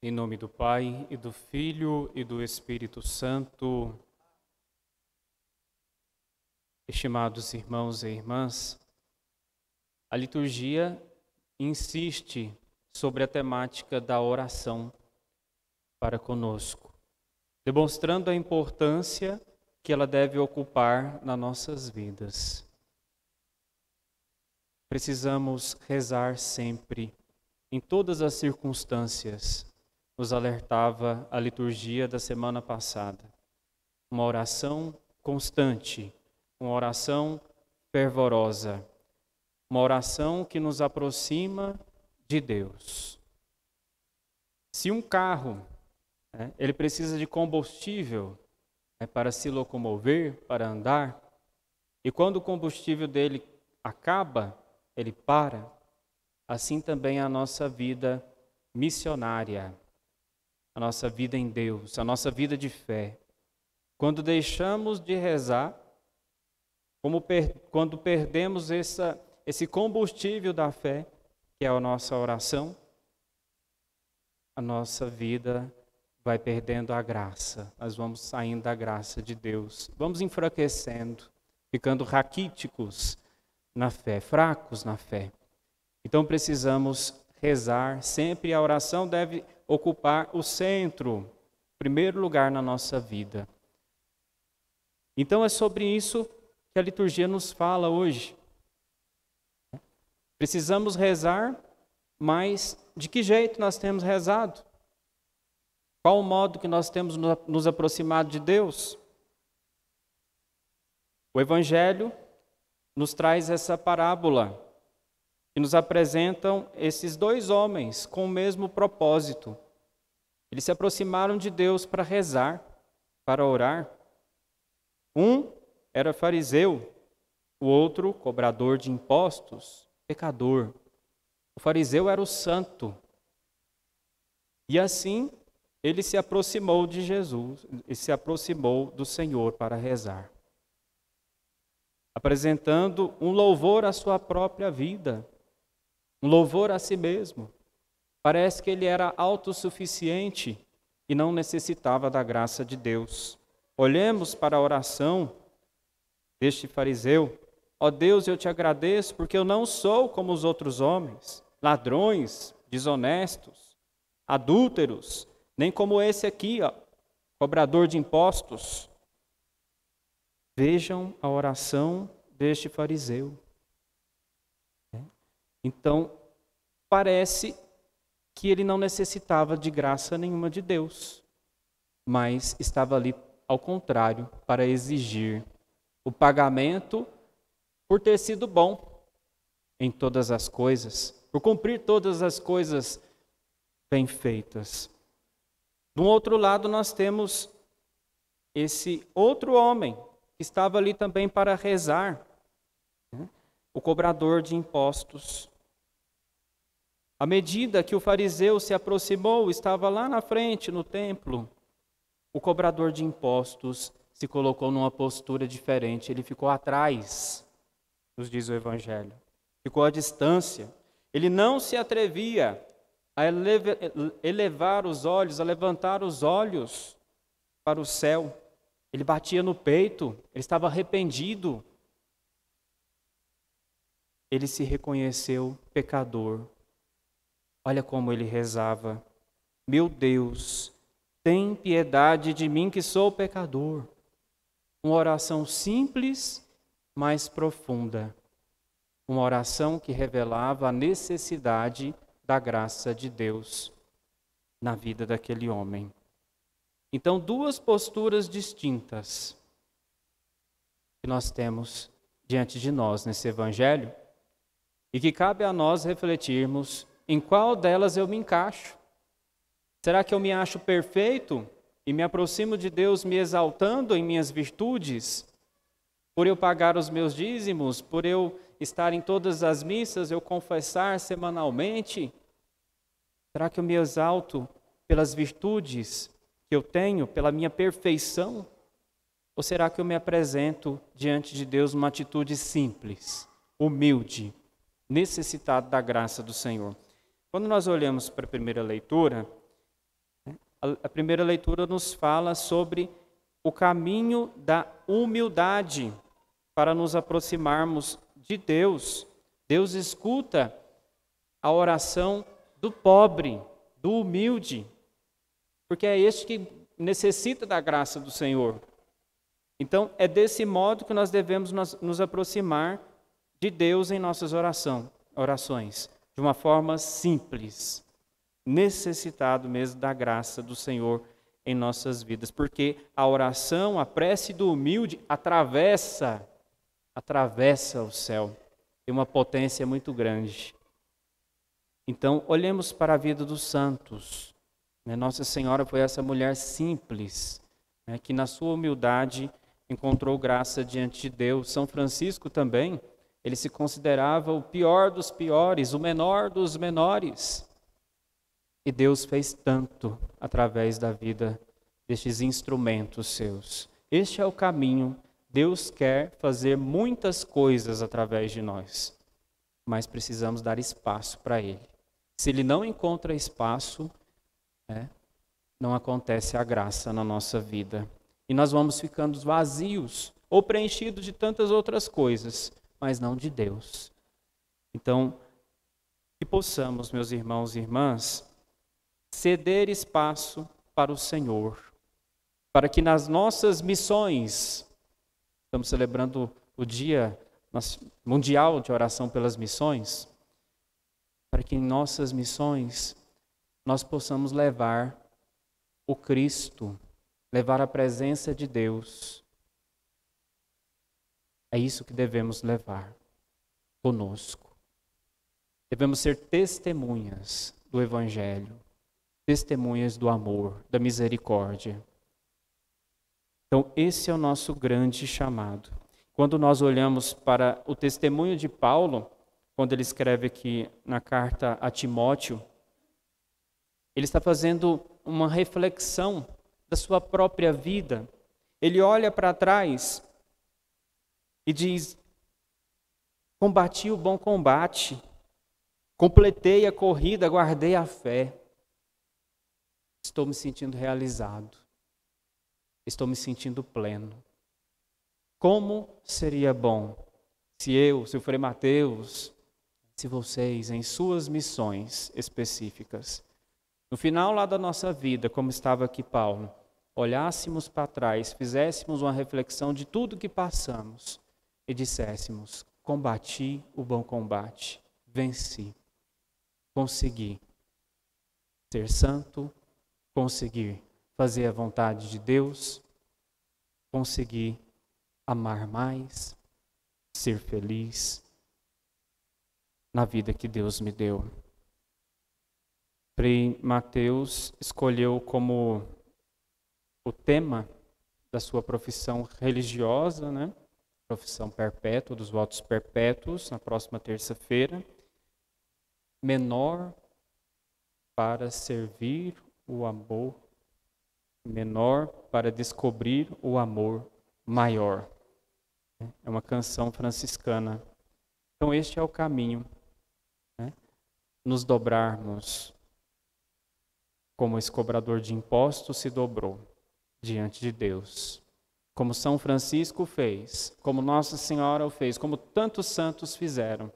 Em nome do Pai, e do Filho, e do Espírito Santo. Estimados irmãos e irmãs, a liturgia insiste sobre a temática da oração para conosco, demonstrando a importância que ela deve ocupar nas nossas vidas. Precisamos rezar sempre, em todas as circunstâncias, nos alertava a liturgia da semana passada. Uma oração constante, uma oração fervorosa, uma oração que nos aproxima de Deus. Se um carro, ele precisa de combustível para se locomover, para andar, e quando o combustível dele acaba, ele para, assim também a nossa vida missionária, a nossa vida em Deus, a nossa vida de fé. Quando deixamos de rezar, quando perdemos esse combustível da fé, que é a nossa oração, a nossa vida vai perdendo a graça. Nós vamos saindo da graça de Deus, vamos enfraquecendo, ficando raquíticos na fé, fracos na fé. Então precisamos rezar sempre. A oração deve ocupar o centro, o primeiro lugar na nossa vida. Então é sobre isso que a liturgia nos fala hoje. Precisamos rezar, mas de que jeito nós temos rezado? Qual o modo que nós temos nos aproximado de Deus? O Evangelho nos traz essa parábola que nos apresentam esses dois homens com o mesmo propósito. Eles se aproximaram de Deus para rezar, para orar. Um era fariseu, o outro cobrador de impostos, pecador. O fariseu era o santo. E assim, ele se aproximou de Jesus, e se aproximou do Senhor para rezar, apresentando um louvor à sua própria vida, um louvor a si mesmo. Parece que ele era autossuficiente e não necessitava da graça de Deus. Olhemos para a oração deste fariseu. Ó Deus, eu te agradeço porque eu não sou como os outros homens, ladrões, desonestos, adúlteros, nem como esse aqui, cobrador de impostos. Vejam a oração deste fariseu. Então, parece que ele não necessitava de graça nenhuma de Deus, mas estava ali, ao contrário, para exigir o pagamento por ter sido bom em todas as coisas, por cumprir todas as coisas bem feitas. Do outro lado, nós temos esse outro homem que estava ali também para rezar, o cobrador de impostos. À medida que o fariseu se aproximou, estava lá na frente, no templo, o cobrador de impostos se colocou numa postura diferente. Ele ficou atrás, nos diz o Evangelho. Ficou à distância. Ele não se atrevia a elevar os olhos, a levantar os olhos para o céu. Ele batia no peito, ele estava arrependido. Ele se reconheceu pecador. Olha como ele rezava: meu Deus, tem piedade de mim que sou pecador. Uma oração simples, mas profunda. Uma oração que revelava a necessidade da graça de Deus na vida daquele homem. Então, duas posturas distintas que nós temos diante de nós nesse Evangelho e que cabe a nós refletirmos em qual delas eu me encaixo. Será que eu me acho perfeito e me aproximo de Deus me exaltando em minhas virtudes? Por eu pagar os meus dízimos, por eu estar em todas as missas, eu confessar semanalmente? Será que eu me exalto pelas virtudes que eu tenho, pela minha perfeição? Ou será que eu me apresento diante de Deus numa atitude simples, humilde, necessitado da graça do Senhor? Quando nós olhamos para a primeira leitura, A primeira leitura nos fala sobre o caminho da humildade para nos aproximarmos de Deus. Deus escuta a oração do pobre, do humilde, porque é este que necessita da graça do Senhor. Então, é desse modo que nós devemos nos aproximar de Deus em nossas orações, de uma forma simples, necessitado mesmo da graça do Senhor em nossas vidas, porque a oração, a prece do humilde atravessa o céu, tem uma potência muito grande. Então, olhemos para a vida dos santos. Nossa Senhora foi essa mulher simples, que na sua humildade encontrou graça diante de Deus. São Francisco também, ele se considerava o pior dos piores, o menor dos menores. E Deus fez tanto através da vida destes instrumentos seus. Este é o caminho. Deus quer fazer muitas coisas através de nós, mas precisamos dar espaço para Ele. Se Ele não encontra espaço, não acontece a graça na nossa vida. E nós vamos ficando vazios ou preenchidos de tantas outras coisas, mas não de Deus. Então, que possamos, meus irmãos e irmãs, ceder espaço para o Senhor, para que nas nossas missões, estamos celebrando o Dia Mundial de Oração pelas Missões, para que em nossas missões nós possamos levar o Cristo, levar a presença de Deus. É isso que devemos levar conosco. Devemos ser testemunhas do Evangelho, testemunhas do amor, da misericórdia. Então, esse é o nosso grande chamado. Quando nós olhamos para o testemunho de Paulo, quando ele escreve aqui na carta a Timóteo, ele está fazendo uma reflexão da sua própria vida. Ele olha para trás e diz: combati o bom combate, completei a corrida, guardei a fé. Estou me sentindo realizado. Estou me sentindo pleno. Como seria bom se o Frei Mateus, se vocês, em suas missões específicas, no final lá da nossa vida, como estava aqui Paulo, olhássemos para trás, fizéssemos uma reflexão de tudo que passamos e disséssemos: combati o bom combate, venci, consegui ser santo, conseguir fazer a vontade de Deus, conseguir amar mais, ser feliz na vida que Deus me deu. Frei Mateus escolheu como o tema da sua profissão religiosa, profissão perpétua, dos votos perpétuos, na próxima terça-feira, menor para servir o amor, menor para descobrir o amor maior. É uma canção franciscana. Então este é o caminho, nos dobrarmos como esse cobrador de impostos se dobrou diante de Deus. Como São Francisco fez, como Nossa Senhora o fez, como tantos santos fizeram,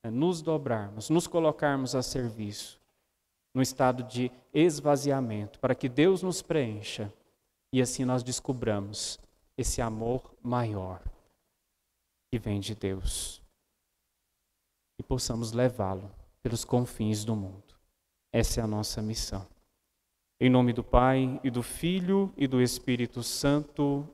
nos dobrarmos, nos colocarmos a serviço, no estado de esvaziamento, para que Deus nos preencha e assim nós descubramos esse amor maior que vem de Deus e possamos levá-lo pelos confins do mundo. Essa é a nossa missão. Em nome do Pai, e do Filho, e do Espírito Santo.